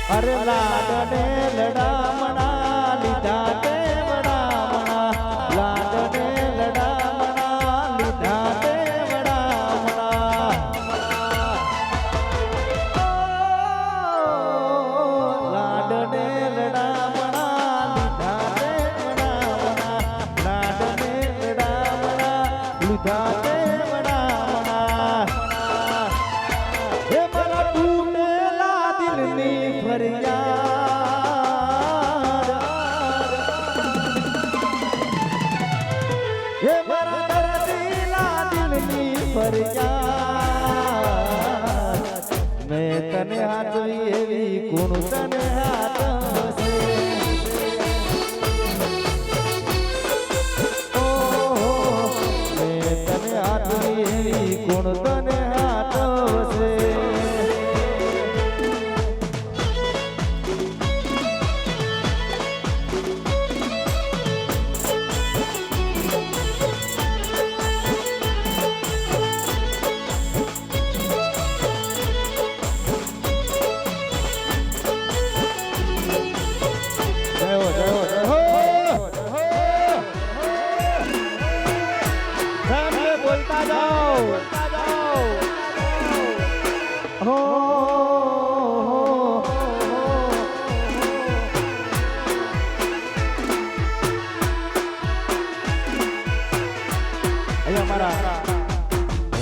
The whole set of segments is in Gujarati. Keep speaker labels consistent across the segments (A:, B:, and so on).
A: અરે લાડને લડામણા લીધા તે વડામણા લાડને લડામણા લીધા તે વડામણા લાડને લડામણા લીધા તે વડામણા લાડને લડામણા લીધા તે વડામણા હે મારા તૂટેલા દિલની ફરિયાદ હે મારા દર્દીલા દિલની ફરિયાદ મેં તને હાથવી એવી કોણ તને હાથવશે મેં તને હાથવી એવી કોણ તને હાથવશે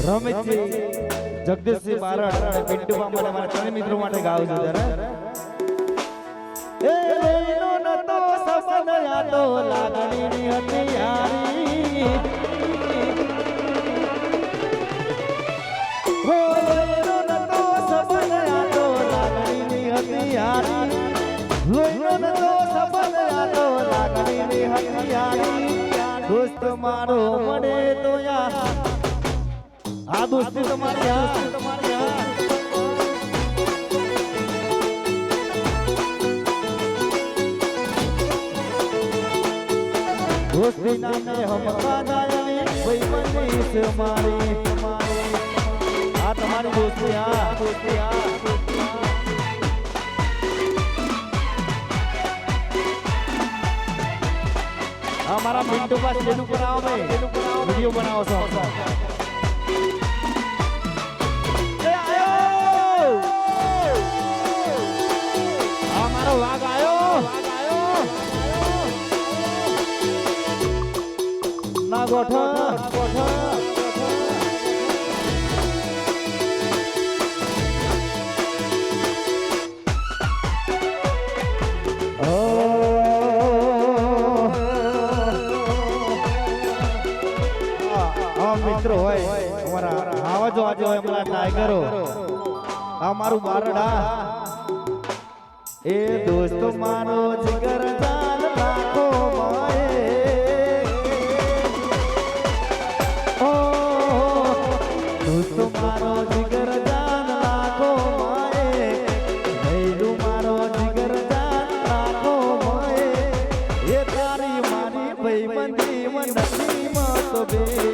A: રમેશજી જગદીશજી બારડ અને પિન્ટુબા માટે મારા ત્રણ મિત્રો માટે ગાઉં છું ત્યારે એ રોઈનો નતો સપન યાદો લાગણીની હતી યારી રોઈનો નતો સપન યાદો લાગણીની હતી યારી રોઈનો નતો સપન યાદો લાગણીની હતી યારી દોસ્ત મારો મળે તો યાર આ દોસ્તી તમારી દોસ્તી નામે હમકા દાયની ભાઈબંધી છે મારી આ તમારી દોસ્તી આ મારા પિન્ટુ પાસ જેનું બનાવો ભાઈ વિડીયો બનાવો છો વાઘ આયો ના ગોઠા મિત્રો હોય અમારા આવા જો આજે હોય અમારા ટાઈગરો આ મારું બારડા એ દોસ્તો મારો જીગર જાન લાખો માએ ઓ દોસ્તો મારો જીગર જાન લાખો માએ ભૈલું મારો જીગર જાન લાખો માએ એ તારી મારી ભાઈબંધી નથી મત બેર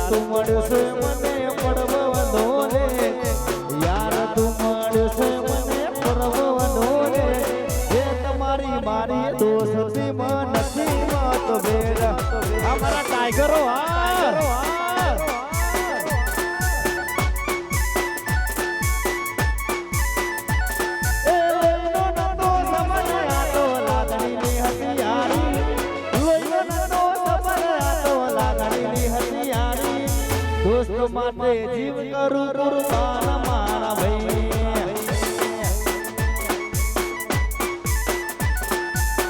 A: તું મળશે મને પડવાનો રે યાર તું મળશે મને પડવાનો રે એ તમારી મારી દોસ્તી માં નથી મત બેર અમારા ટાઈગરો દોસ્તો માટે જીવ કરું કુરબાન મારા ભાઈ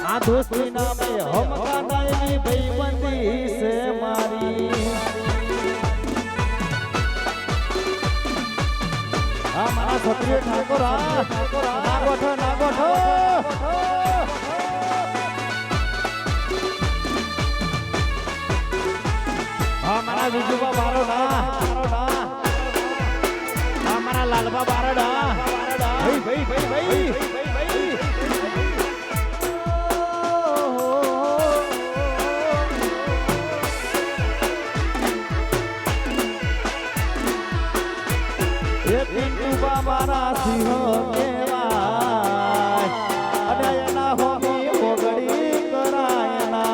A: આ દોસ્તી નામે હમકા દાયની ભાઈબંધી છે મારી સત્રીય ઠાકોર નાગોઠો નાગોઠો હા મારા વિજુબા બારોડા હા મારા લાલબા બારોડા ભાઈ ભાઈ ભાઈ ભાઈ મારા સિંહ કેવાય અને એના હોમી ઓગળી કરાયના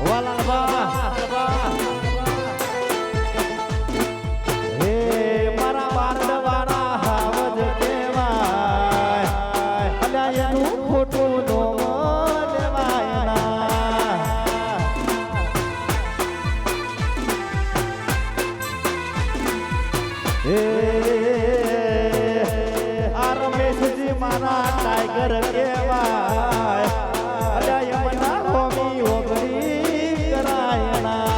A: વાલાબા હે મારા બારડવાના હાવજ કેવાય અને એનું ખોટું નો મારા ટાઈગર કેવાય અલ્યા એમના હોમી ઓગળી કરાયના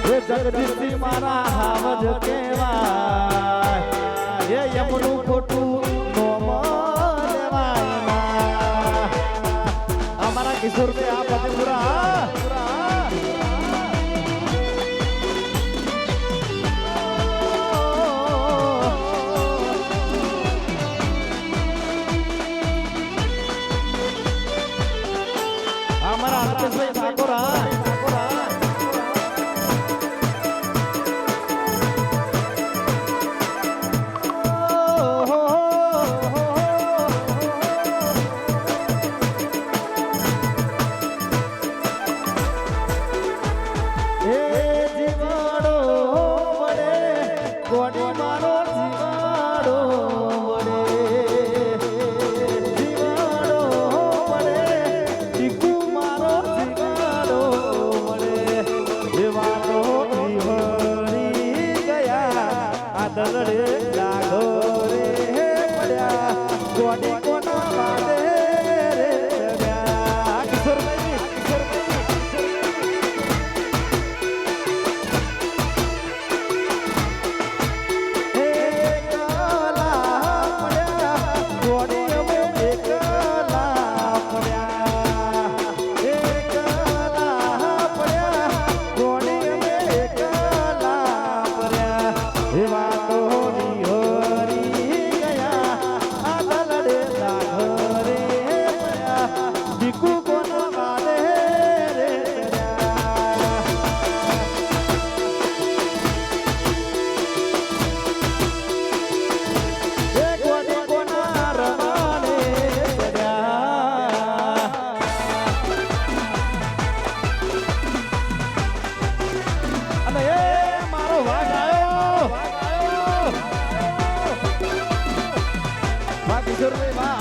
A: એ જગદીશજી મારા હાવજ કેવાય એ એમનું ખોટું નોમ લેવાયના અમારા કિશોરભાઈ આ ફતેપુરા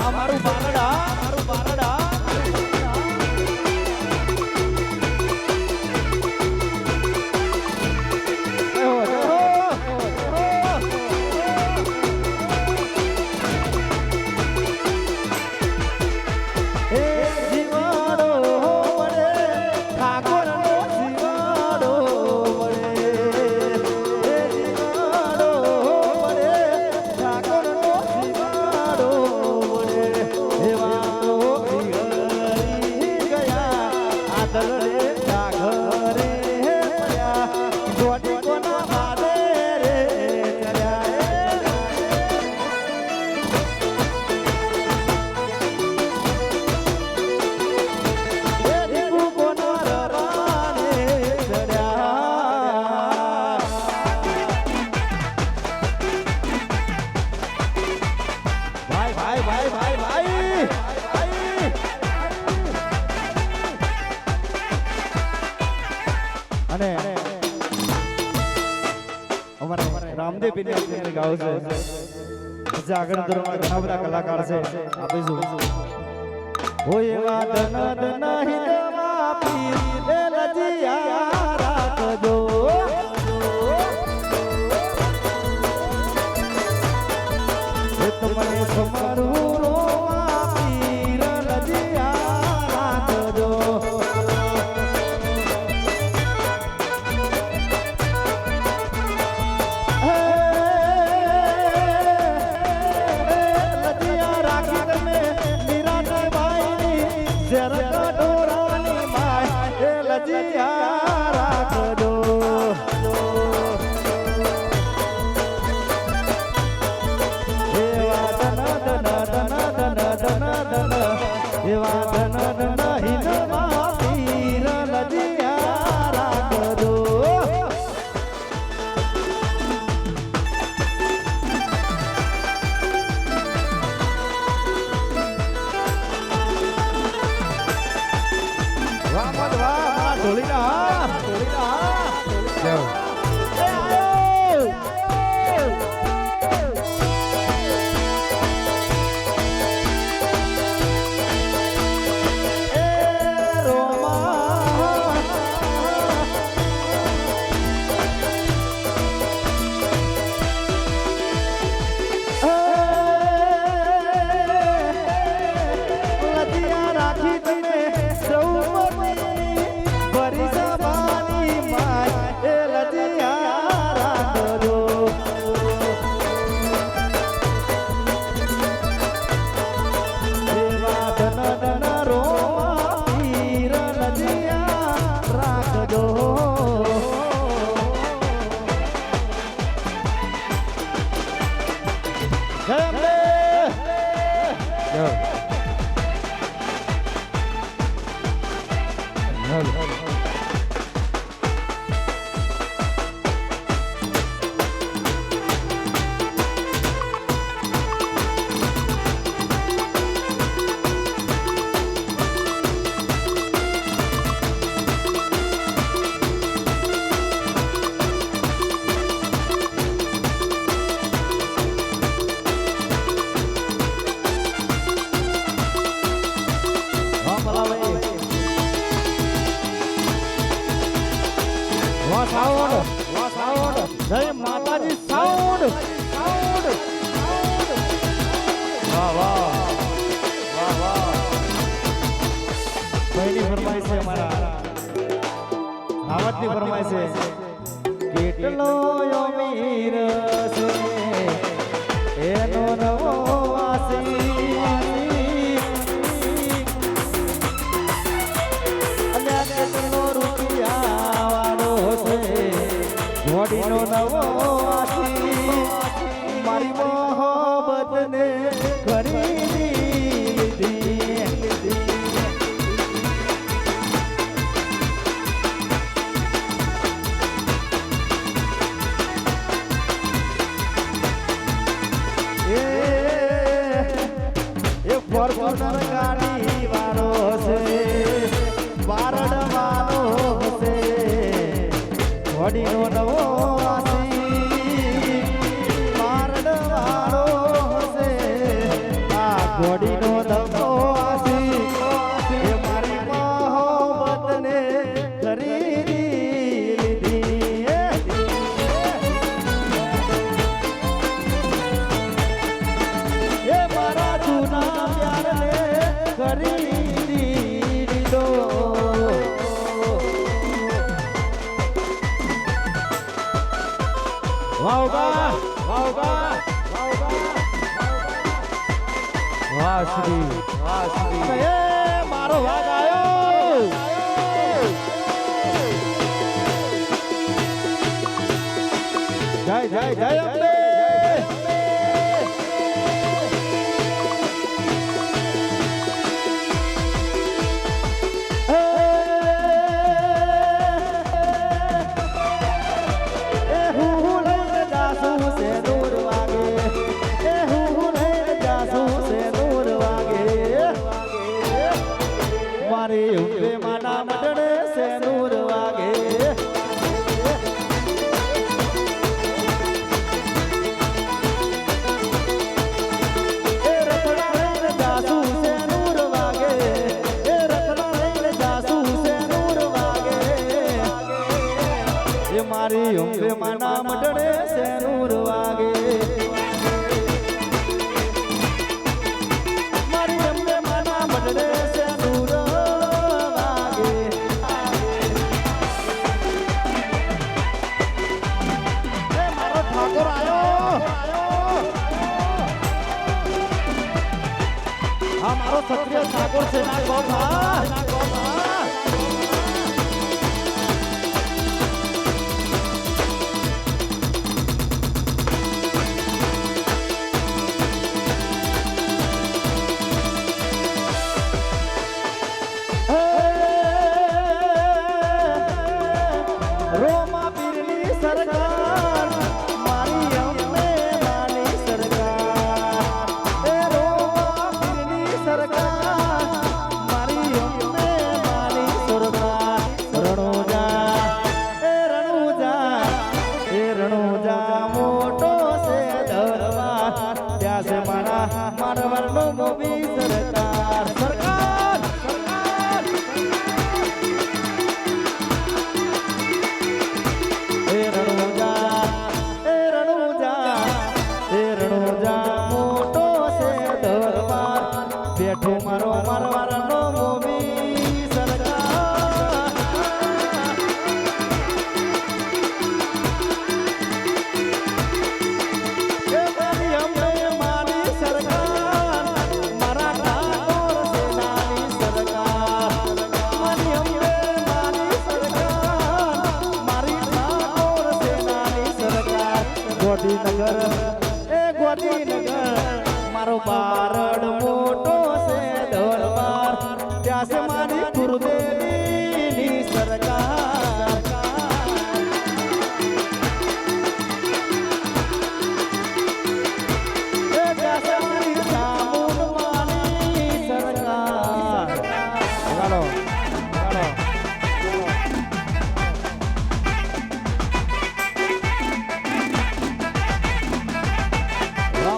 A: અમારું બારડા અને અમારા રામદેવ પીને ગાવ છે પછી આગળ ધોરણમાં ઘણા બધા કલાકાર છે આપીશું હોય એવા ધન ધન હિતવા પીર એ લજિયા રાખજો એ તમને સમારું રોવા પીર લજિયા રાખજો એવા ધન હિનમાં પીર લજિયા રાખજો વાહ મત વાહ ઢોલીના જય જય માતાજી સાઉન્ડ વાહ વાહ વાહ વાહ પહેલી ફરમાઈશ છે અમારા આવતની ફરમાઈશ છે કેટલો અમીર છે એનો નવો વાસી અને કેટલો રૂપિયા વાળો છે જોડીનો નવો આસી મારી મોહબ્બતને ખરીદી લીધી એ ફોર્ચ્યુનર ગાડી વાળો છે બારડ વાળો છે ઘોડીનો નવો ઘોડીનો નવો આસી એ મારી મોહબ્બતને ખરીદી લીધી એ મારા જૂના પ્યારને ખરીદી લીધો વાવગા વાવગા વાહ શ્રી એ મારો વાગ આયો જય જય જય અંબે મારી ઉંબે માના મડડે સે નૂર વાગે એ રખડા લઈને જાસુ સે નૂર વાગે એ રખડા લઈને જાસુ સે નૂર વાગે એ મારી ઉંબે માના મડડે સે નૂર વાગે મારી ઉંબે માના મડડે સે નૂર મારો ક્ષત્રિય ઠાકોર સેના ગોભા મોવી સરકાર સરકાર સરકાર એ રણુજા એ રણુજા એ રણુજા મોટો છે દરબાર બેઠો મારો મારવારનો મોવી સરકાર એ મારી અમને મારી સરકાર મારા ઠાકોર સેનાની સરકાર મારી અમને મારી સરકાર મારી ઠાકોર સેનાની સરકાર ગોધીનગર એ ગોધીનગર મારો બારડ મોટો છે દરબાર ત્યાં છે મારી કુળદેવીની સરકાર એ ત્યાં છે મારી ચામુંડમાની સરકાર ચાલો ચાલો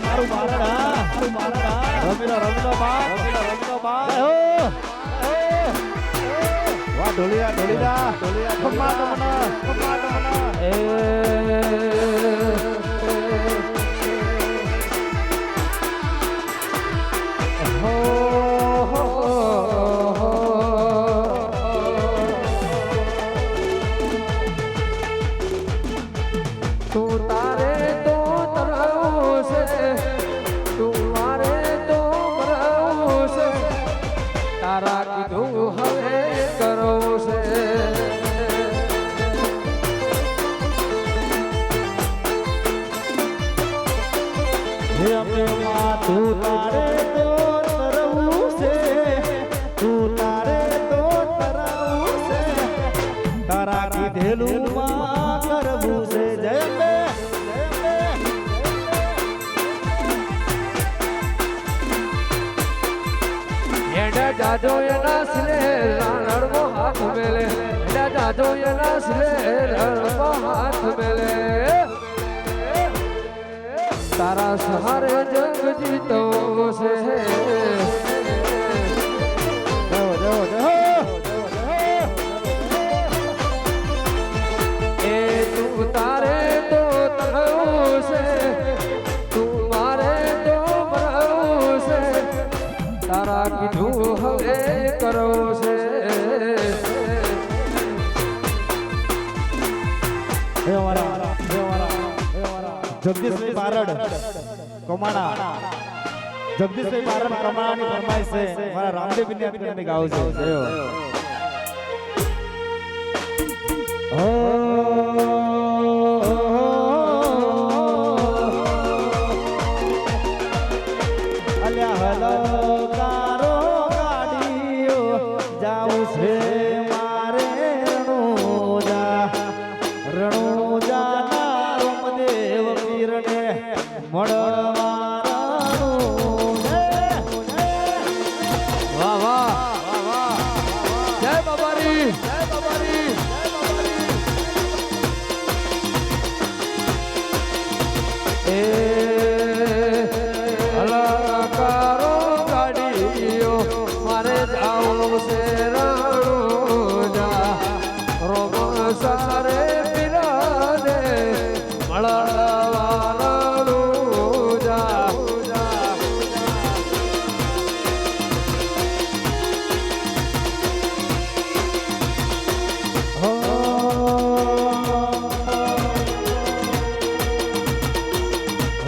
A: મારું બારડ મારું બારડ રમીલો બા વાહ ઢોલિયા ખમ્મા તમને એ
B: તું તારે તો તરાવું છે તું મારે તો મરાવું છે તારા કીધું હવે કરવું છે
A: હે અમે તું તારે તો તરવું છે તું તારે તો તરવું છે તારા કીધેલું માં કરવું છે જય અંબે
B: એડા જાજો એના સિલે રણવો હાથ મેલે એડા જાજો એના સિલે રણવો હાથ મેલે તારા સહારે જગ જીતો છે એ તું તારે તો તરવું છે તું મારે તો મરવું છે તારા કીધું હવે કરવું છે
A: જગદીશભાઈ બારડ કમાણા જગદીશભાઈ બારડ કમાણાની ફરમાઈશ છે મારા રામદેવ વિદ્યાર્થીને ગાવું છે અલ્યા હલો કારો ગાડીઓ જાઉં છે મારે રણુજા રામદેવ પીરને મળવાનું
B: વાહ વાહ વાહ જય બાબારી એ હલાકારો ગાડીઓ મારે જાવું છે રણુજા રોમ સારે પીરાને મળવાનું જા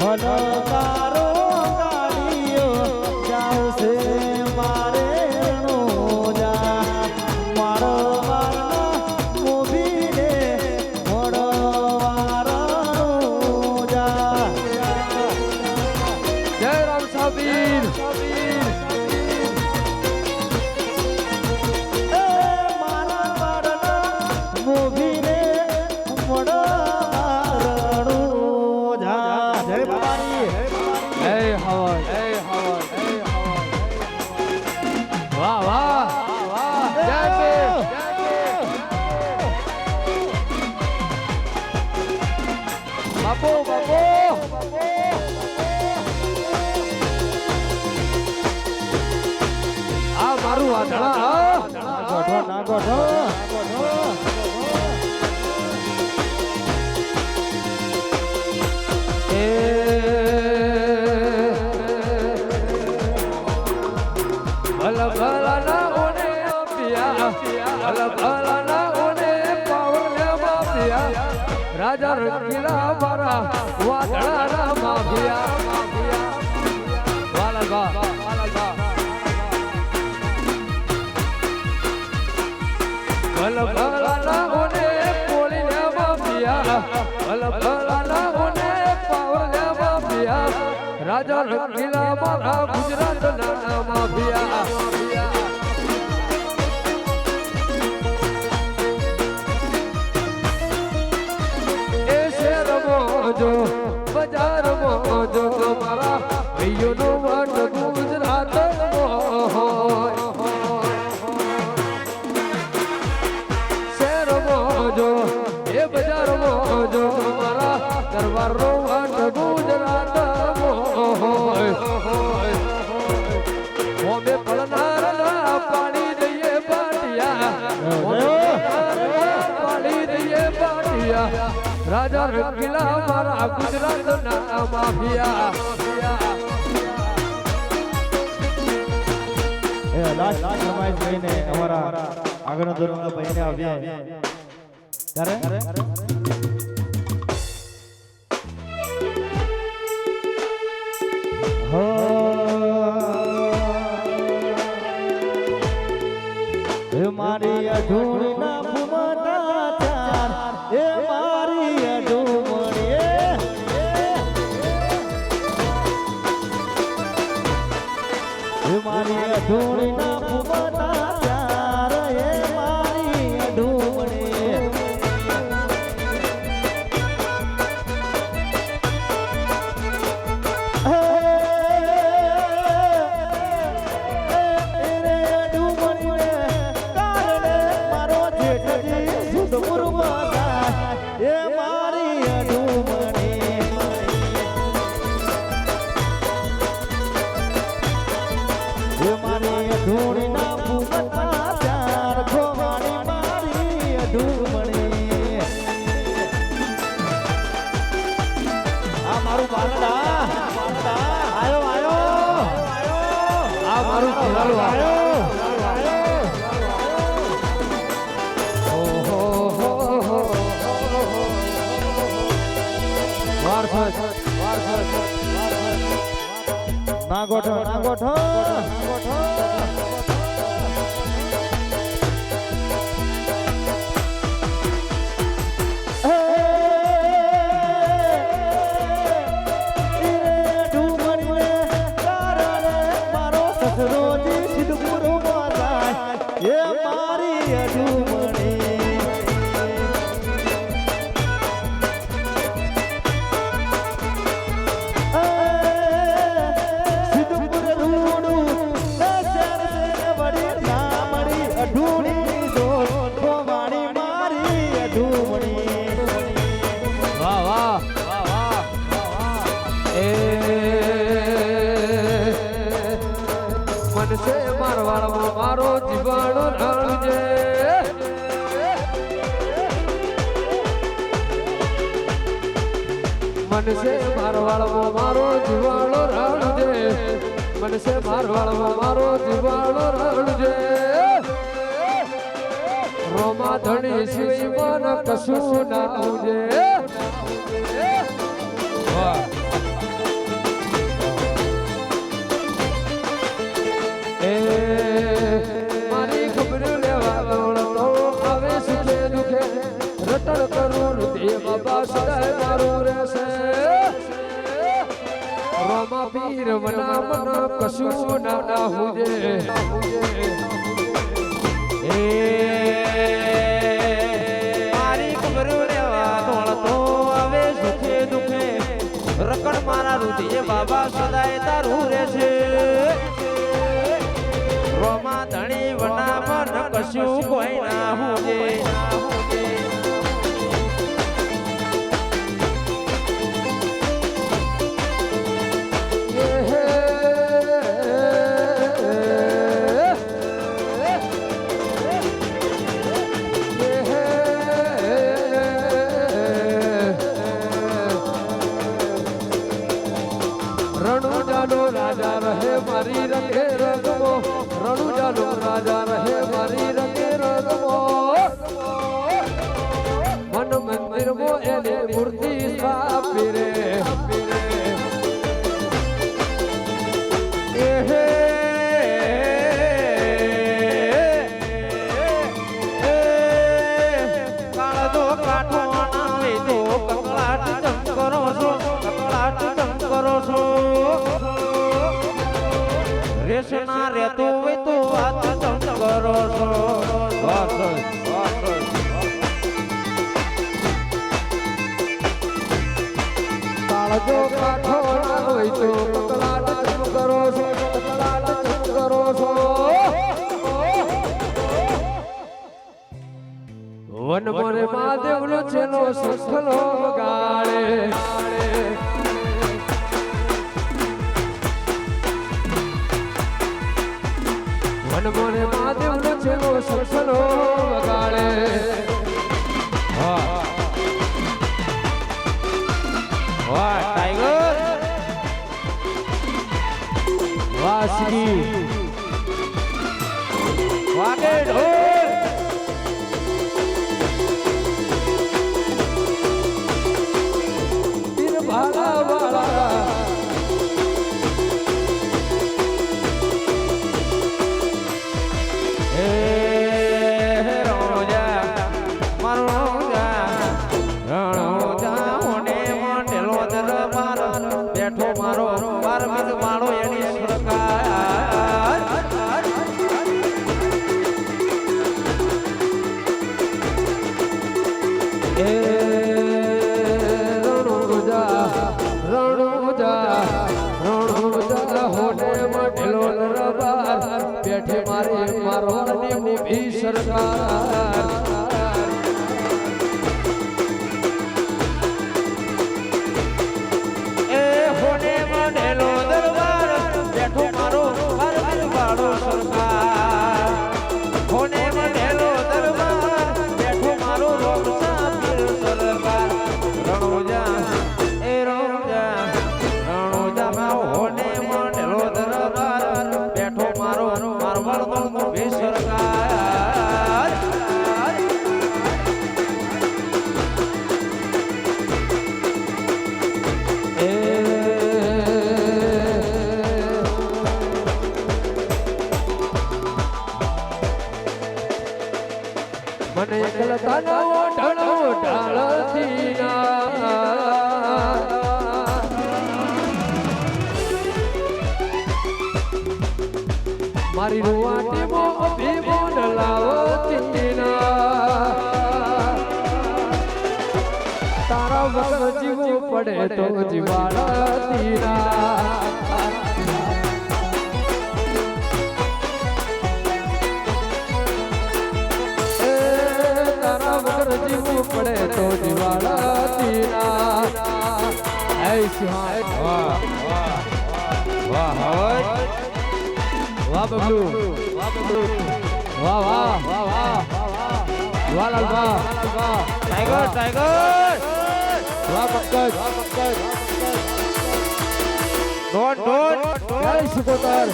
A: હલકારો ગાડીઓ જાઉં છે મારે રણુજા મારવાના મોભીને મળવારણુજા
B: જય રામ સાબીર
A: એ મારા બાળના મોભીને મળવારણુજા જય ભવાની
B: હે હવન વાહ વાહ જય પીર બાપુ વાદળા
A: ગોઠો ના ગોઠો
B: એ ભલ ભલા ઓને પિયા ભલ ભલા ઓને પાવને માપિયા રાજા રંગીલા મારા વાદળાના માફિયા વાલબા ભલ ભલા ઓને પોલીને માફિયા ભલ ભલા ઓને પાવને માફિયા રાજા રંગીલા મારા ગુજરાતના માફિયા જો બજાર જો મારા ભાઈઓનો વટ ગુજરાત શહેરમાં જો એ બજારમાં જો મારા દરબારનો વટ ગુજરાત ઓમે પડનાર પાણી દઈએ પાટિયા પાણી દઈએ પાટિયા રાજા રંગીલા મારા ગુજરાતના માફિયા
A: એ લાસ્ટ ફરમાઈશ લઈને અમારા આગળના ધોરણના ભાઈને આવ્યા ત્યારે હો મારી અઢૂળના ફૂમતા ચાર એ મારી અઢૂમણી એ મારી અઢૂળના ફૂમતા ચાર એ મારી અઢૂમણી ના ગોઠો ના ગોઠો મનસે મારવાડમાં મારો જીવાણો રણજે મનસે મારવાડમાં મારો જીવાણો રણજે મનસે મારવાડમાં મારો જીવાણો રણજે રોમા ધણી શિવ મન કશું ના આવજે વાહ મારી ખબર લેવા દોડતો આવે સુખે દુખે રટણ કરું તે બાબા સદાય મારું રહેશે રોમા પીર મના મન કશું ના હુજે
C: મારી ખબર લેવા દોડતો આવે સુખે દુખે રકડ મારા રુધિર બાબા સદાય તારું રહેશે રોમા ધણી વના મન કશું કોઈ ના હુજે
B: મારી રંગે રંગમો રણુજાનો રાજા રહે મારી રંગે રંગમો મન મંદિર મો એને મૂર્તિ સ્થાપી રે
C: રેશના રહેતો હોય તો વાત તમ કરો છો
B: કાળજો કાઠો ના હોય તો કકલાટ ચમ કરો છો કકલાટ ચમ કરો છો વન મને મહાદેવનો છેલ્લો સંખલો ગાળે વન મને મહાદેવનો છેલ્લો સંખલો ગાળે
C: વાહ ટાઈગર
B: વાસગી
C: વાગે ઢોલ
B: તીર ભાલા વાળા બેઠે મારે મારવાડની મોભી સરકાર
C: એ હોને મંડેલો દરબાર બેઠો મારો હર વાળો સરકાર હોને મંડેલો દરબાર બેઠો મારો રોમસા પીર સરકાર રણોજા એ રણોજા માં હોને મંડેલો દરબાર બેઠો મારો મારવાડનો મોભી સરકાર
B: મને એકલતાનો ઢળો ઢાળતી મારી રૂવાટી મો અભિમો લાવતી તારા વગર જીવવું પડે તો જીવાડતી જીવવું પડે તો દિવાળાતી વાહ બબલુ વાહ વાહ વાહ વાહ વાહ લાલ વાહ
C: ટાઈગર ટાઈગર
B: વાહ પંકજ
C: ડોટ
B: જય સુકોતર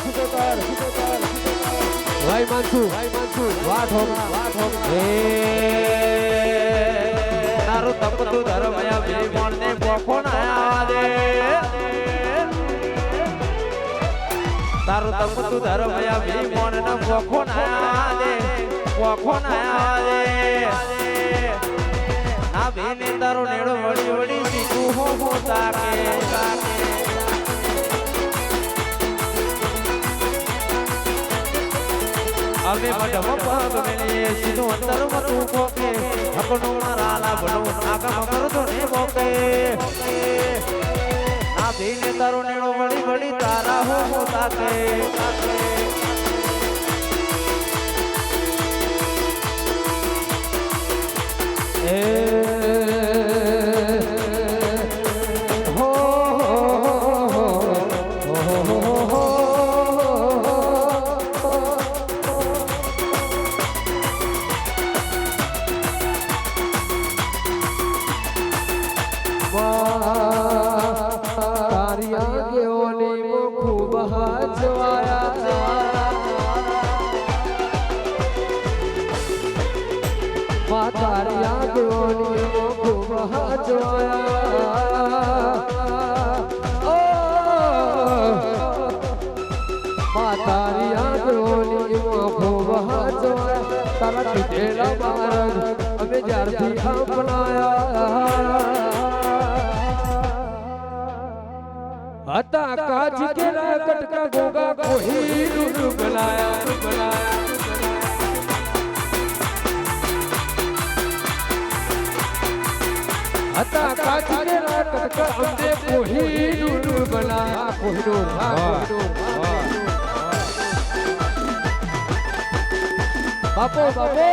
B: વાહ માનસુ વાહ ઠોકરા
C: તારું તપતું ધર્મયા વિમોણ ને પોખો ના દે તારું તપતું ધર્મયા વિમોણ ને પોખો ના દે આ બેને તારો નેડો વળી વળી સીધું હો તાકે અમે મઢમ પગ મેલીએ સીધું અંતર મતું પોકે હકનો મારા લાભનો આગમ કરતો ને પોકે આ બેને તારો નેડો વળી વળી તારા હો તાકે
B: તારી આગેવાની ખૂબ હાજો હાચવાયા માતારી આગળની ખૂબ હાચવાયા માતારી આગળની ખૂબ હાચવાયા તારા તૂટેલા માર્ગ અમે જ્યારથી અપનાયા હતા કાચ કેરા કટકા ગોગા કોહી બનાયા હતા કાચ કેરા કટકા અમને કોહી બનાયા કોહિનૂર બાપો બાપો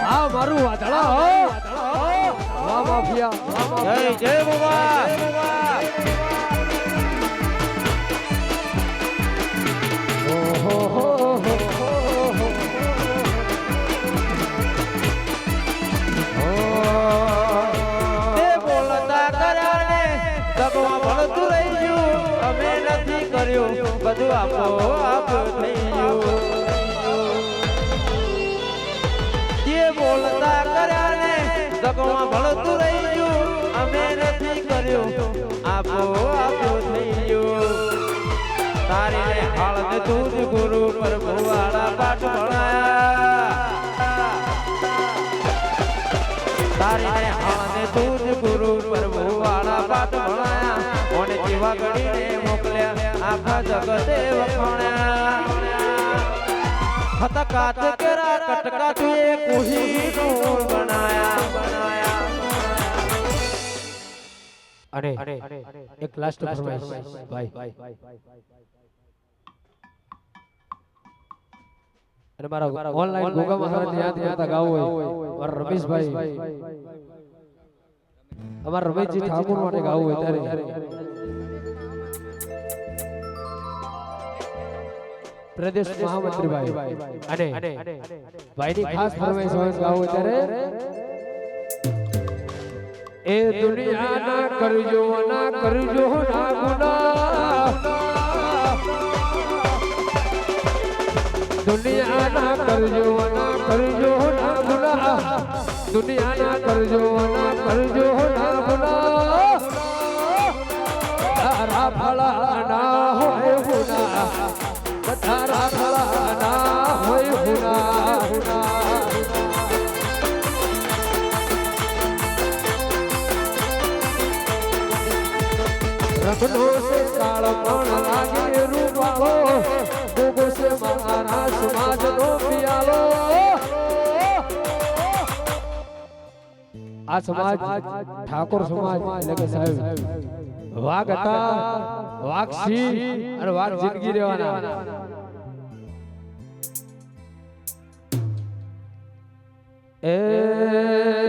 B: આ મારું વાદળા હો વાહ માફિયા
C: જય જય બાબા
B: ઓહો હો
C: તે બોલતા કર્યાને જગમાં ભળતું રહી ગયું અમે નથી કર્યું બધું આપો આપ થઈ ગયું તે બોલતા કર્યાને જગમાં ભળતું રહી ગયું અમે નથી કર્યું આપો આપો થઈ ગયું તારી હાલત તું જ ગુરુ પ્રભુ વાળા પાઠ ભણાયા તારી હાલત તું જ ગુરુ પ્રભુ વાળા પાઠ ભણાયા ઓને કેવા ગણીને મોકલ્યા આખા જગતે વખાણ્યા હતા કાચ કેરા કટકા તું કોહીનૂર બનાયા
B: અરે એક લાસ્ટ ફરમાઈશ ભાઈ અને મારા ઓનલાઈન ગોગા મહારાજ યાદ કરતા ગાવું હોય મારા રમેશભાઈ અમારા રમેશજી ઠાકોર માટે ગાવું હોય ત્યારે પ્રદેશ મહામંત્રી ભાઈ અને ભાઈની ખાસ ફરમાઈશ હોય ગાવું હોય ત્યારે એ દુનિયા ના કરજો ના ગુના દુનિયા ના કરજો ના ગુના દુનિયા ના કરજો ના ગુના તારા ભલા ના હોય ગુના તારા ભલા ના હોય ગુના रखनो से काल पण लागे रूपालो गोगो से मारा समाज नो पियालो आ समाज ठाकुर समाज लगे साहेब वाग હતા વાગ સી અને વાગ જિંદગી રહેવાના એ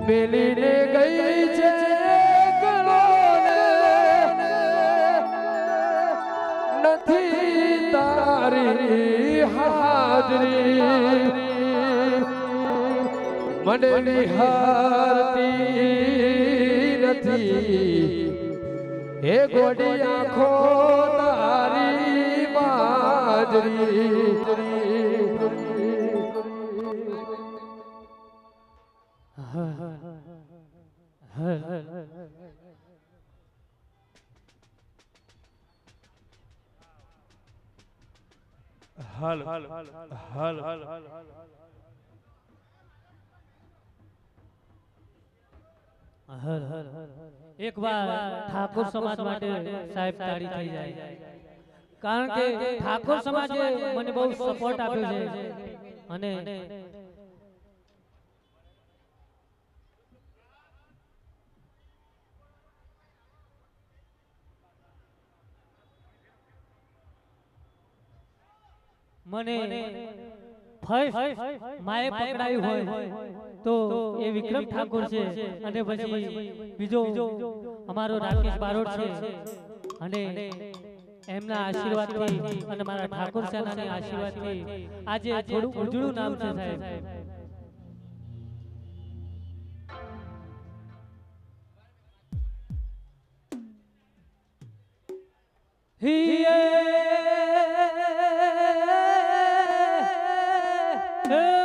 B: મેલીને ગઈ છે ગલોને નથી તારી હાજરી મને નિહારતી નથી હે ગોડી આંખો તારી બાજરી
D: એક વાર ઠાકોર સમાજ માટે સાહેબ તાળી થઈ જાય કારણ કે ઠાકોર સમાજે મને બહુ સપોર્ટ આપ્યો છે અને મને ફર્સ્ટ માએ પકડાયું હોય તો એ વિક્રમ ઠાકોર છે અને પછી બીજો અમારો રાકેશ બારોટ છે અને એમના આશીર્વાદથી અને મારા ઠાકોર સેનાના આશીર્વાદથી આજે થોડું ઉજળું નામ છે સાહેબ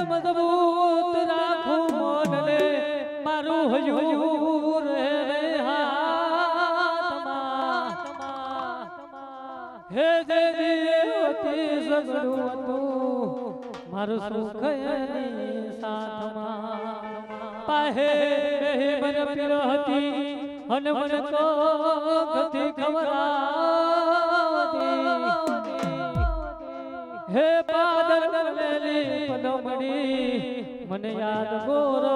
D: મજબૂત રાખું મનને મારું હજુર રે હાથમાં હે દેવતી સગડું હતું મારું સુખ એની સાથમાં પાહે મન પીર હતી અને મન તો ગતિ ખવરાવતી હે પાદર કરવેલી પદમણી મને યાદ ગોરલ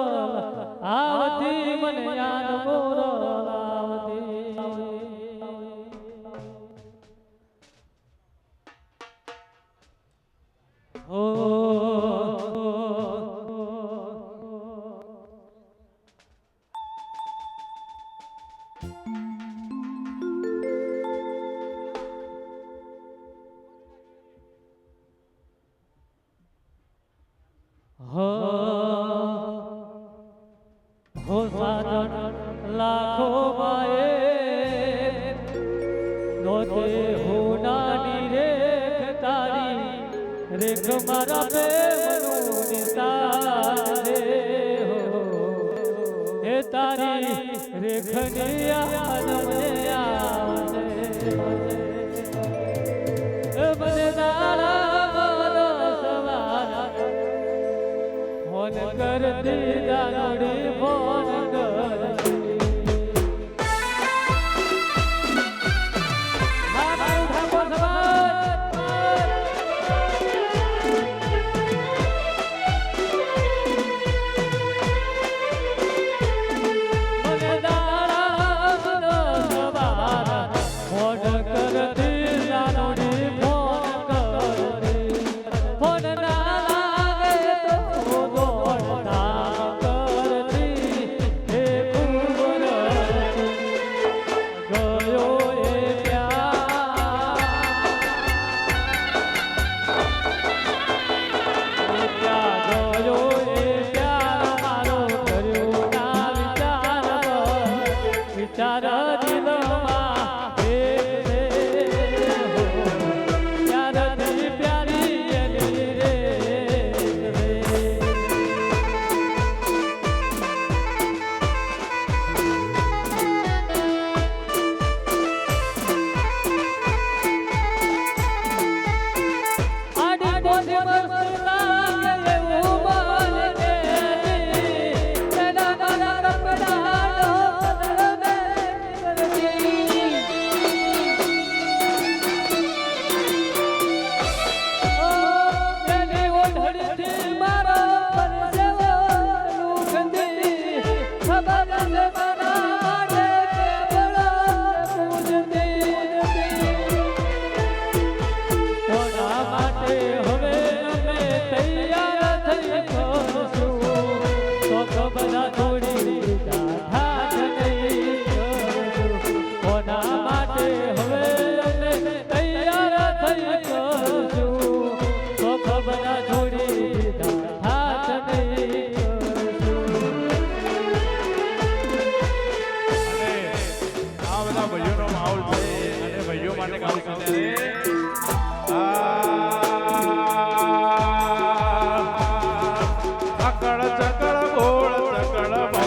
D: આવતી મને યાદ ગોરલ આવતી ઓ હો સાજન લાખો માએ નોતે હોનાની રેખ તારી રેખ મારા પ્રેમનું નિશાન રે હો હે તારી રેખની યાદ મને આવે મને દાડા સવારા ફોન કરતી દાનડી ફોન કરતી
E: ચકળ ચકળ ગોળ ચકળ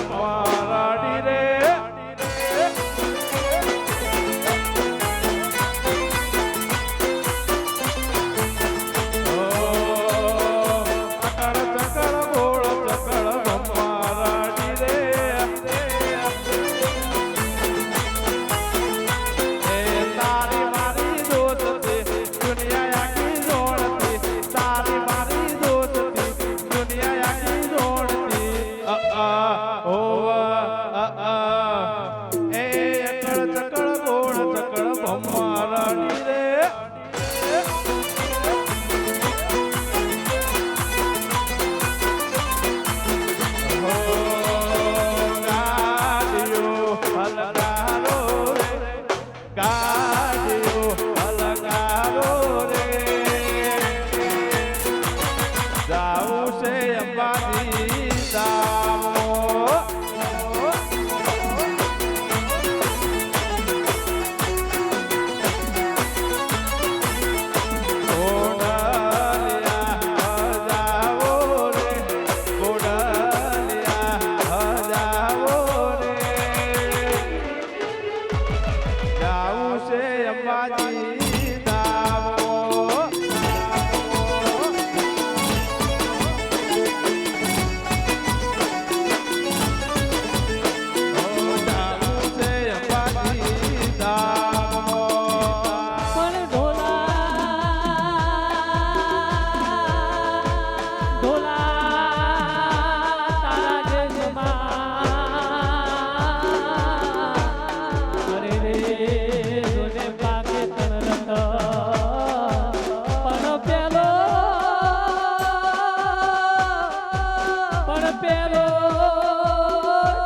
D: પેલો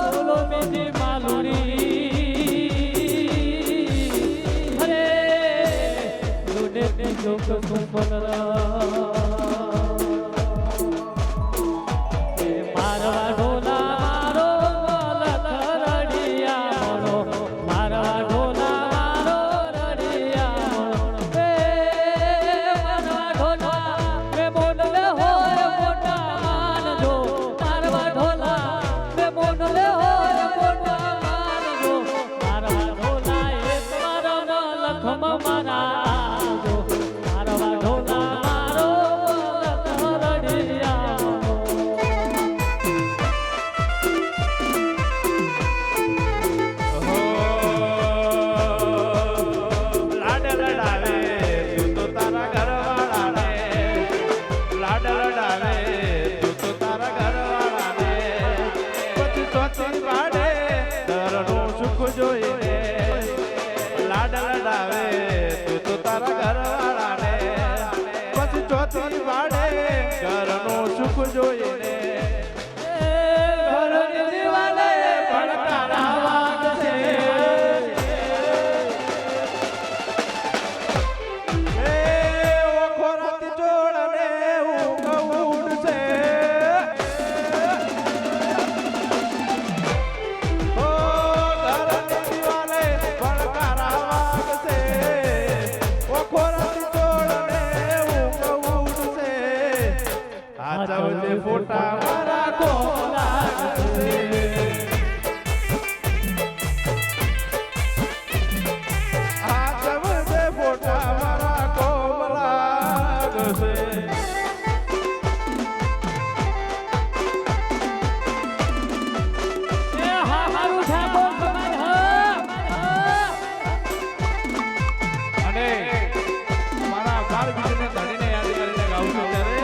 D: ઢોલો મીઠી માલુડી અરે લોને બીજો કશું મારવા ઢોલા મારો લખરડિયા મોનો મારવા ઢોલા મારો રડિયા મોનો મારવા ઢોલા મે મોનલે હોય મોટા માનજો મારવા ઢોલા મે મોનલે હોય મોટા માનજો મારવા ઢોલા એક મારો લખમ મારાજો મારવા ઢોલા મારો લખરડિયા
C: લાડ લડાવે તું તો તારા ઘરવાળાને લાડ લડાવે તું તો તારા ઘરવાળાને પછી ચોથી વાડે ઘરનું સુખ જોઈને લાડ લડાવે તું તો તારા ઘરવાળાને પછી ચોથી વાડે ઘરનું સુખ જોઈને ઘરની દિવાલે પડકારા વાગશે ફોટા મારા કોલા ફોટા મારા કોમલા ગશે અને મારા બાર બીજને ધણીને યાદ કરીને ગાઉં છું ત્યારે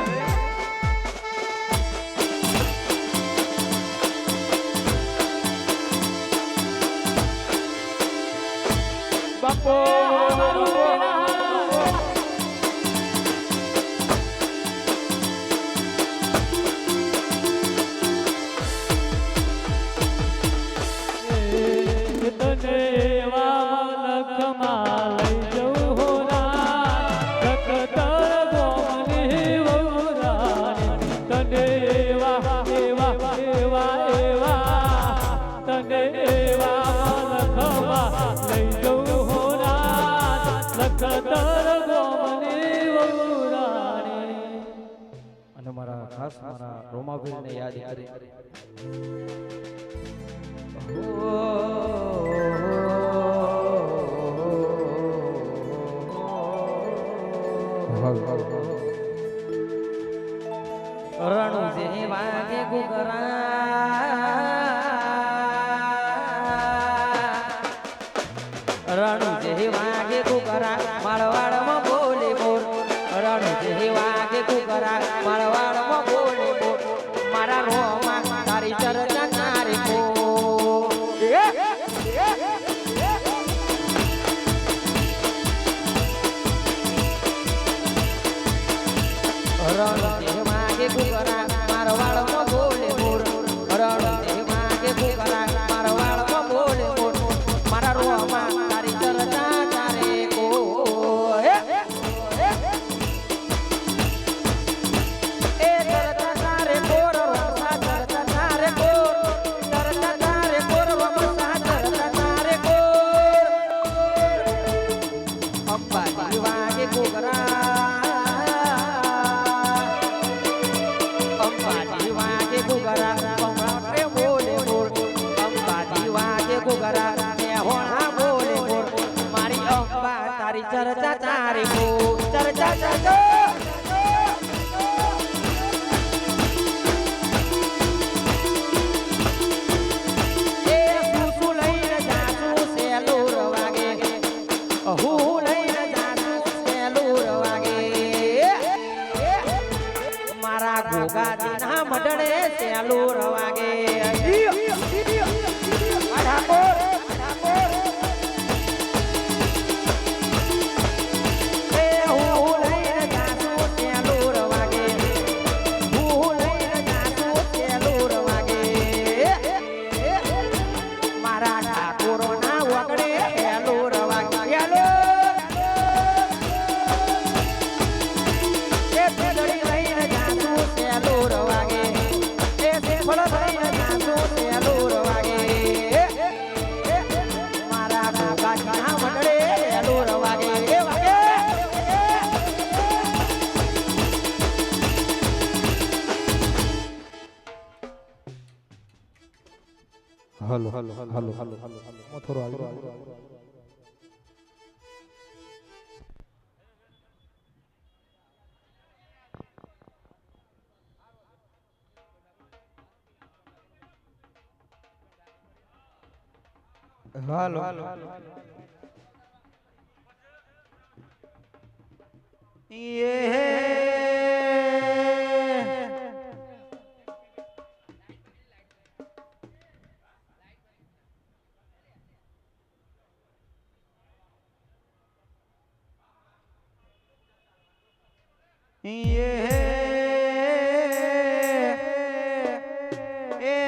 C: બાપો
B: અને મારા ખાસ મારા રોમાબેનને યાદ કરી
C: રણુ જે વાગે ગુગરા રણુ જે વાગે ગુગરા માળવાડમાં બોલે બોલ રણુ જે વાગે ગુગરા માળવાડમાં બોલે બોલ મારા રોમાં તારી ચર્ચા તારી કો રણુ જે વાગે ગુગરા માળવાડમાં બોલે બોલ
B: હાલો હાલો હાલો હાલો હાલો થોડો આગળ
C: હાલો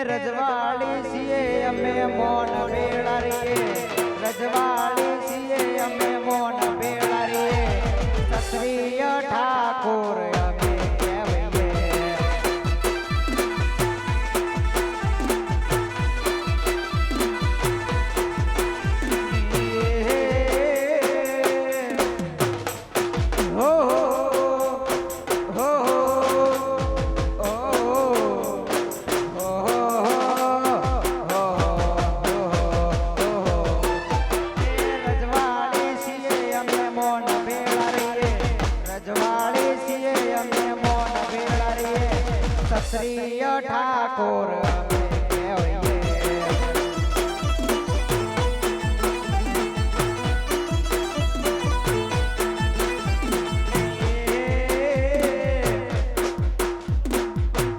C: રજવાડી છીએ અમે મોન વેળા રીએ રજવાડી છીએ અમે મોન વેળા રીએ ક્ષત્રિય ઠાકોર અમે કહેવાઈએ હો ક્ષત્રિય ઠાકોર અમે કહેવાઈએ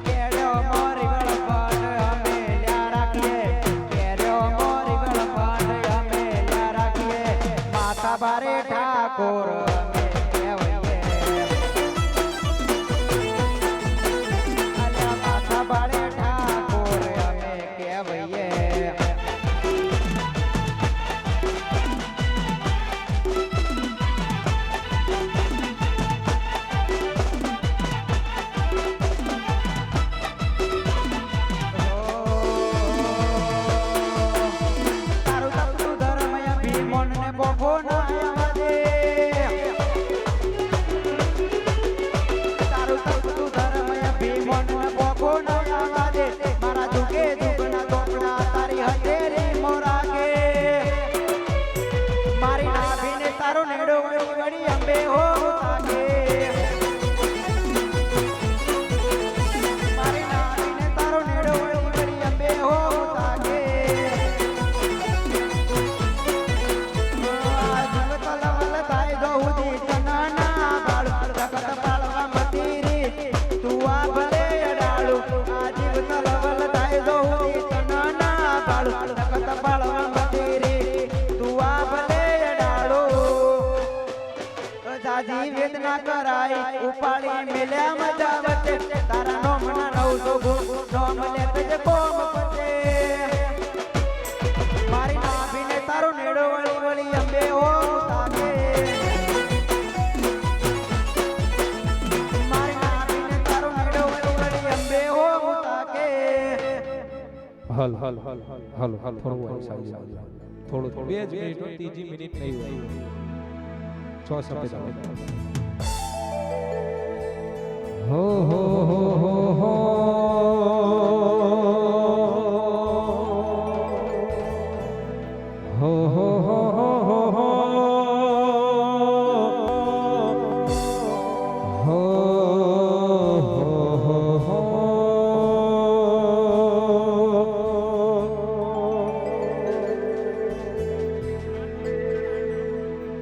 C: કેર્યો મોરી વળપાટ અમે લ્યા રાખીએ કેર્યો મોરી વળપાટ અમે લ્યા રાખીએ માતા બારે ઠાકોર અમે કહેવાઈએ બાળે ઠાકોર અમે કહેવાઈએ તારું તપતું ધર્મ ભીમોન ને બોફો ના આવે તારું તપતું ધર્મ ભીમોન ને બોફો ના આવે મારા દુકે દુગના ટોપડા તારી હથેરી મોરાગે મારી નાભીને તારો નેડો વળી વળી અંબે હો તાગે મારી નાભીને તારો નેડો વળી વળી અંબે હો તાગે તલવલ થાય દઉદી તનાના બાળ જગત પાળવા મતીરી તું આ ભલે અડાળુ આજીવ તલવલ થાય દઉદી તનાના બાળ જગત પાળવા મતીરી તું આ ભલે અડાળુ જાજી વેદના કરાઈ ઉપાડી મેલ્યા મજા વચ્ચે તારા નોમના 900 ગુણ નોમ લેતે જ કોમ પચે મારી નાભીને તારો નેડો વળી વળી અંબે હો તાગે મારી નાભીને તારો નેડો વળી વળી અંબે હો તાગે
B: હાલ હાલ હાલ હાલ હાલ થોડું થોડું 2 જ મિનિટ ત્રીજી મિનિટ નહીં હોય 6 સફેદ હો હો હો હો હો હો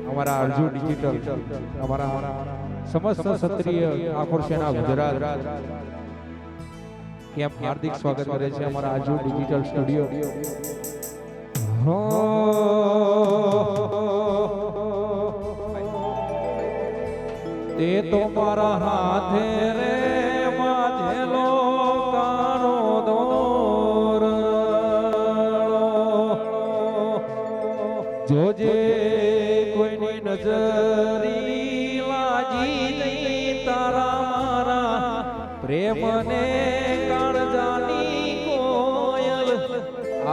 B: અમારા અર્જુ ડિજિટલ અમારા સમસ્ત ક્ષત્રિય ઠાકોર સેના ગુજરાત કેમ હાર્દિક સ્વાગત કરે છે અમારા અર્જુ ડિજિટલ સ્ટુડિયો તે તો મારા હાથે રે માધેલો કાનો દોર જોજે કોઈની નજરી લાજી નહીં તારા મારા પ્રેમને કાળજાની કોયલ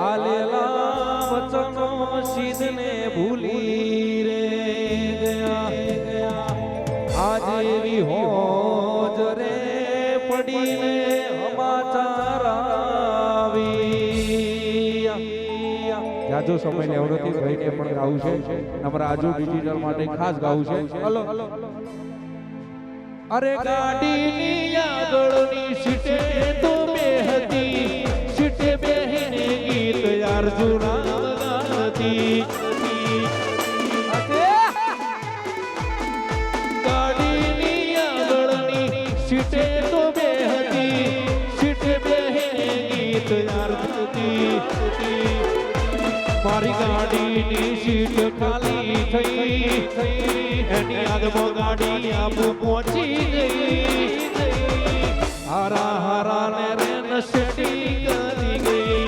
B: આલેલા વચનો સિદ્ધને ભૂલી રે ગયા આજે એવી હોજ રે પડીને સમાચાર આવી
E: જાજો સમય લેવો નથી, ભાઈને પણ ગાવું છે, અમારા આજુ ડિજિટલ માટે ખાસ ગાવું છે. હલો અરે ગાડીની આગળની સીટે તો બેહતી, સીટે બેહીને ગીત અર્જુના ગાતી. ગાડીની આગળની સીટે તો બેહતી, સીટે બેહીને ગીત અર્જુતી. મારી ગાડીની સીટ ખાલી થઈ, એની આગમાં ગાડી આબુ પહોંચી ગઈ. હારા હારા ને રેન શેટી કરી ગઈ.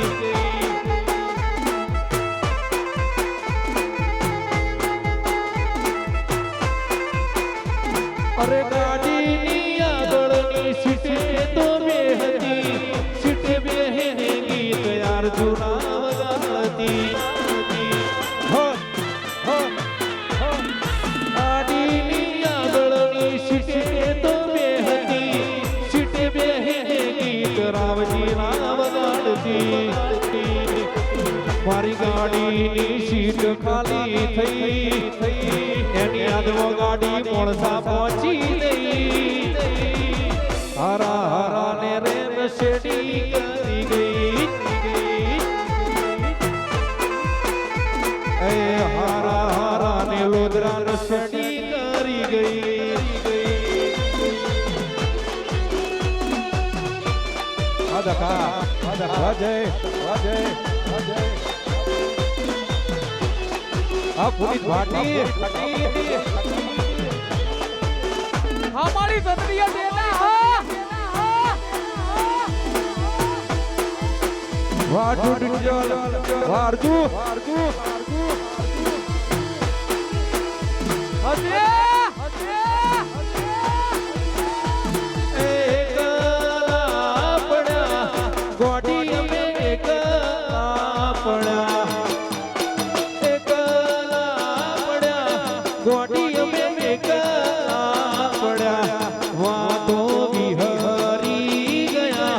E: અરે ગાડીની આગળની સીટે તો બેહતી, સીટે બેહીને ગીત અર્જુના વગાડતી. ગાડીની આગળની સીટે તો બેહતી, સીટે બેહીને ગીત રાવજીના વગાડતી. મારી ગાડીની સીટ ખાલી થઈ, એની આગળ ગાડી મોણસા પહોંચી ગઈ. હારા હારા ને રેન શેડી કરી ગઈ. એ હારા હારા ને લોદરા ને શેડી કરી ગઈ. અદકા અદકા જય અજય અજય આ પુનિત ભાટી
B: हमारी सत्रिया देना
E: વારજુ ડિજલ વારજુ
B: हजे
E: ગોડી અમે એક આપણા, ગોડી અમે એક આપણા. વાતો વિહરી ગયા,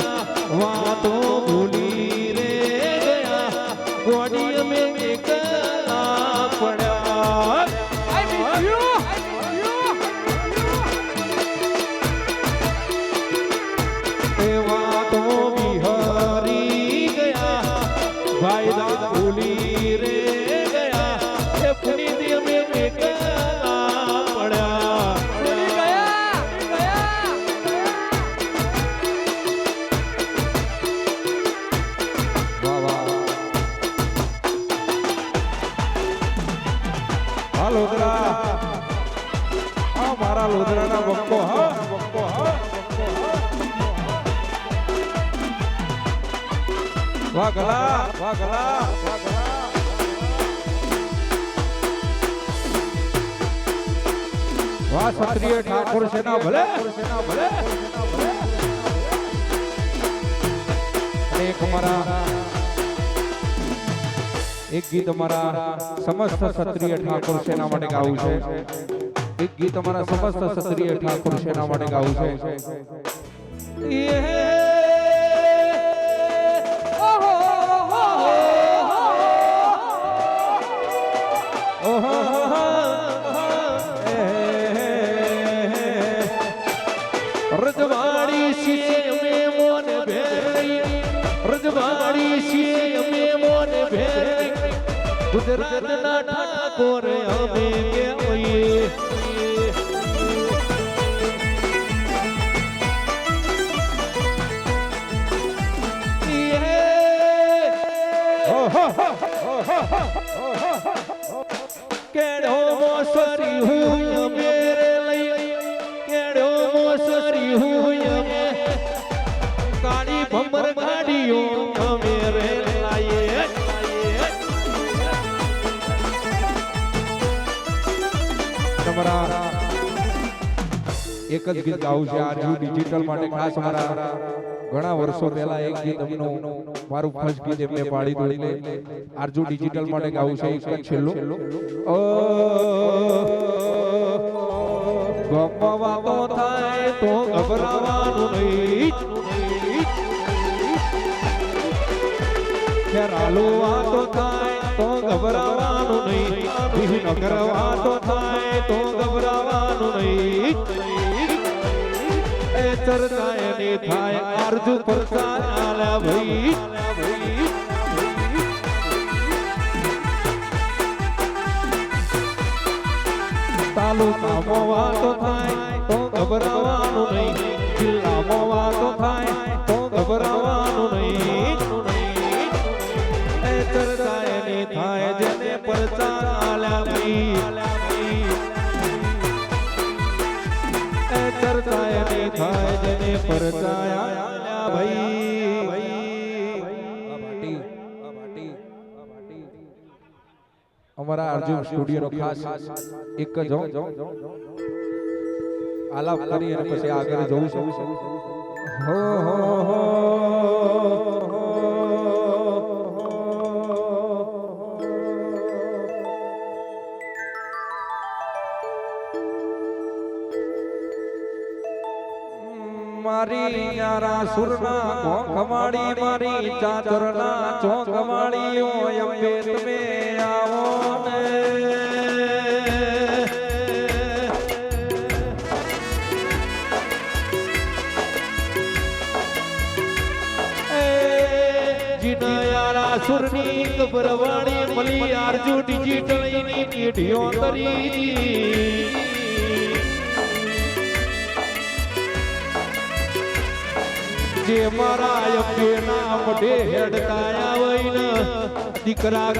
E: વાતો ભૂલી રે ગયા. ગોડી અમે એક આપણા.
B: I miss you.
E: એ વાતો વિહરી ગયા, વાયદા ભૂલી રે ગયા. એ પુનિત અમે એક આપણા.
B: चली गया
E: વાહ વાહ. હા લોદરા, હા મારા લોદરાના બંકો. હા બંકો. હા વાહ ગલા, વાહ ગલા, વાહ ગલા. વાહ ક્ષત્રિય ઠાકોર સેના ભલે. અને એક અમારા એક ગીત અમારા સમસ્ત ક્ષત્રિય ઠાકોર સેના માટે ગાવું છે. એક ગીત અમારા સમસ્ત ક્ષત્રિય ઠાકોર સેના માટે ગાવું છે. રજવાડી છીએ અમે મોન ભેરી, રજવાડી છીએ અમે મોન ભેરી. ગુજરાતના ઠાકોર અમે કહેવાઈએ. કેડો મોસરી હું મેરે લઈ, કેડો મોસરી હું અમે. કાળી ભમર ગાડીઓ અમે રે લાઈએ. તમારા એક જ ગીત ગાવું છે આજુ ડિજિટલ માટે ખાસ. અમારા ઘણા વર્ષો પહેલા એક ગીત અમનું મારું ફર્સ્ટ ગીત એમને પાડી દોડીને આરજુ ડિજિટલ માટે ગાવું છે. એક જ છેલ્લું. ગમવાતો થાય તો ગભરાવાનું નહીં. ખેરાલુ વાતો થાય તો ગભરાવાનું નહીં, વિહનગર વાતો થાય તો ગભરાવાનું નહીં. એ ચર્ચા એની થાય આરજુ પરચાર આલ્યા ભાઈ. તાલુકામાં વાતો થાય તો ગભરાવાનું નહીં, જિલ્લામાં વાતો થાય તો ગભરાવાનું નહીં. એ ચર્ચા એની થાય જેને પરચાર આલ્યા ભાઈ. એ ચર્ચા એની થાય જેને પરચાર આલ્યા ભાઈ. અમારા અર્જુન સ્ટુડિયો નો ખાસ એક જ આલાપ કરી અને પછી આગળ જવું છું. હો મારી યારા સુરના કોખમાડી મારી ચાચરના ચોકમાડીઓ અંબે તમે આવો ને. જીના યારા સુરની ગભરવાડી મળી આરજુ ડિજિટલ ની પેઢીઓ કરી. જે મારા અંબેના મોઢે હેડકાયા વઈને દીકરા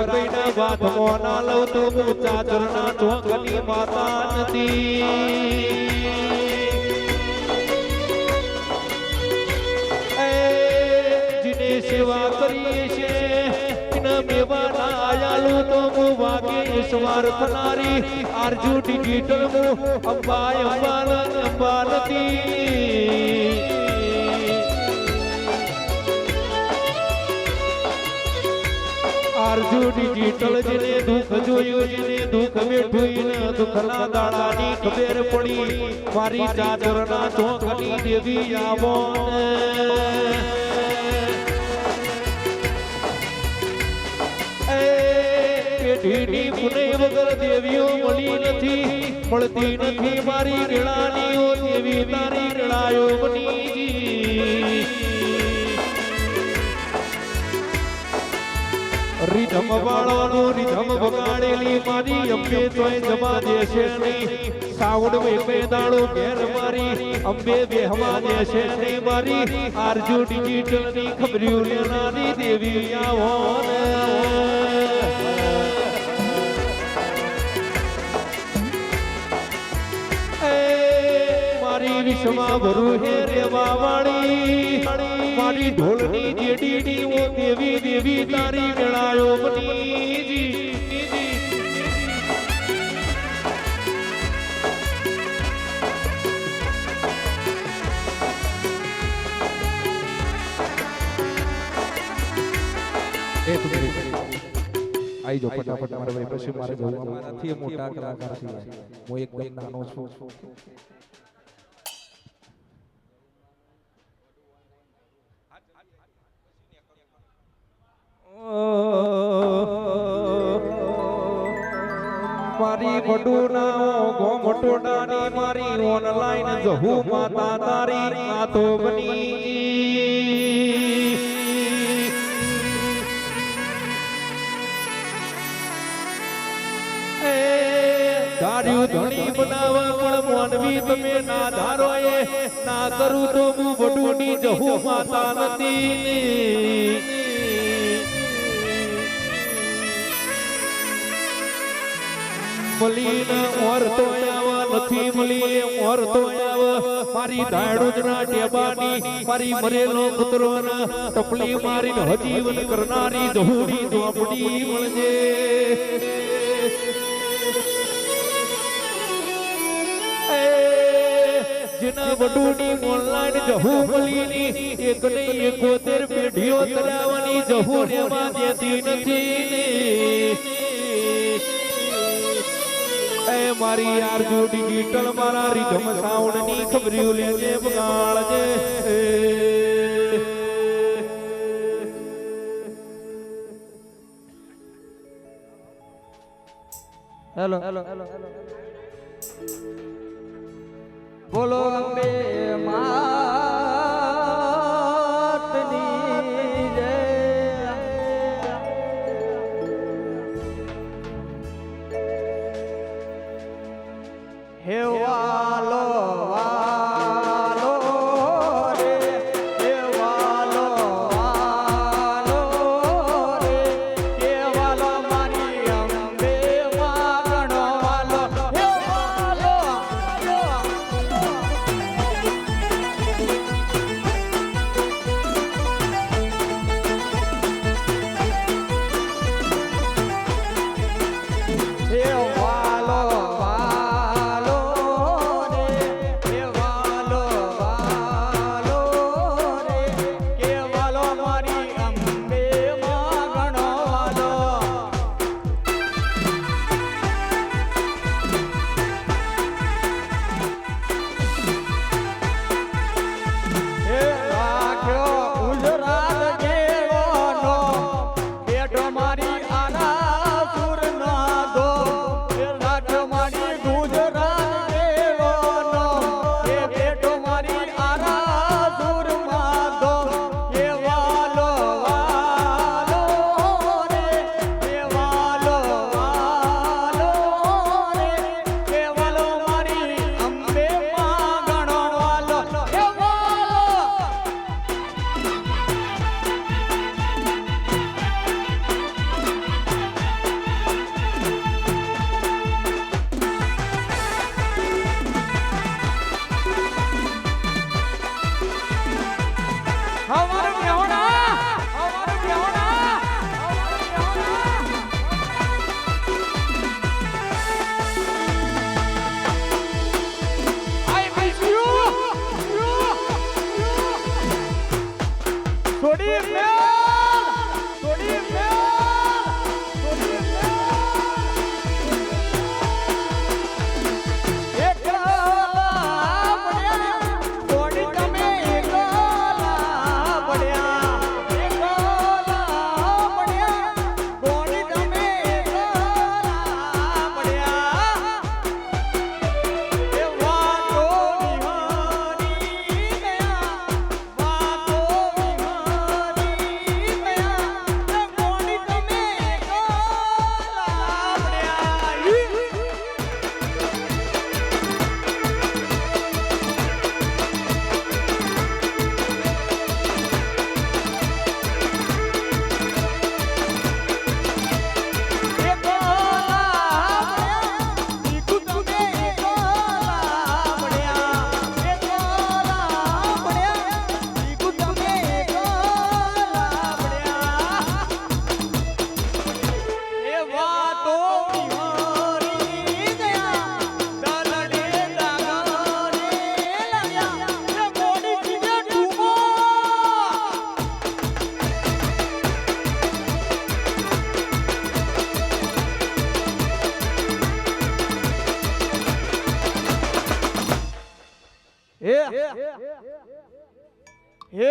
E: કઈને બાથમાં ના લઉં તો હું ચાચરના ચોકની માતા નથી. જીને સેવા કરીએ છે એના મેવાના આયાલું તો હું વાગે સવાર થનારી આરજુ ડિજિટલ હું અંબા નથી. આરજુ ડિજિટલ જેને દુઃખ જોયું, જેને દુઃખ બેઠું, દુઃખના દાડાની ખબર પડી મારી ચાદરના ચોકની દેવી આવો ને. પેઢીની પુને વગર દેવીઓ મળી નથી, મળતી નથી મારી ગેળાની દેવી તારી ગેળાયો બની. રીધમ વાળોનું રીધમ વગાડેલી મારી અંબે તોય જમા દેશે નહીં. સાઉન્ડ વેપે દાડો ઘેર મારી અંબે બેહવા દેશે નહીં. મારી આરજુ ડિજિટલ ની ખબર્યું લેનારી દેવી આવો ને. મારી વિશ્વમાં ભરું હે રેવા વાળી મારી ઢોલની જેડીની ઓ દેવી દેવી તારી વેળાયો બની. આઈ જો ફટાફટ મારા ભાઈ, પછી મારે જવું. અમારાથી મોટા કલાકાર છે, હું એકદમ નાનો છું. મારી વડુના ગોમટોડાની મારી ઓનલાઈન જહુ માતા તારી આ તો બની. ધાર્યું ધણી બનાવવા પણ માનવી તમે ના ધારો એ ના કરું તો હું વડુની જહુ માતા નથી. મલીને ઓર તો આવા નથી મલી ઓર તો આવા મારી ધાડુજના ટેબાની મારી મરેલો કૂતરોના ટપલી મારીને હજીવન કરનારી જહુડી ઝોપડી મળજે. જેના વડુની ઓનલાઈન જહુ મલીની એક ને 71 પેઢીઓ તરાવવાની જહુ રેવા દેતી નથી. એ મારી આરજુ ડિજિટલ મારા રીધમ સાઉન્ડ ની ખબર્યું લેજે બગાડજે.
C: હેલો બોલો અંબે માતની જય હે વાલો વાલો રે હે વાલો વાલો રે હે વાલો મારી અંબે વાગણો વાલો હે વાલો હે વાલો વાલો રે હે વાલો વાલો રે કે વાલો મારી અંબે માગણો વાલો હે રાખ્યો ગુજરાત જેવોનો બેઠો મારી આના સુરના દો હે રાખ્યો મારી ગુજરાત જેવોનો હે બેઠો મારી આના સુરમાં દો હે વાલો વાલો રે હે વાલો વાલો રે હે વાલો મારી અંબે માગણો વાલો હે વાલો हमारे बेहोना हमारे बेहोना I miss you छोड़ी हे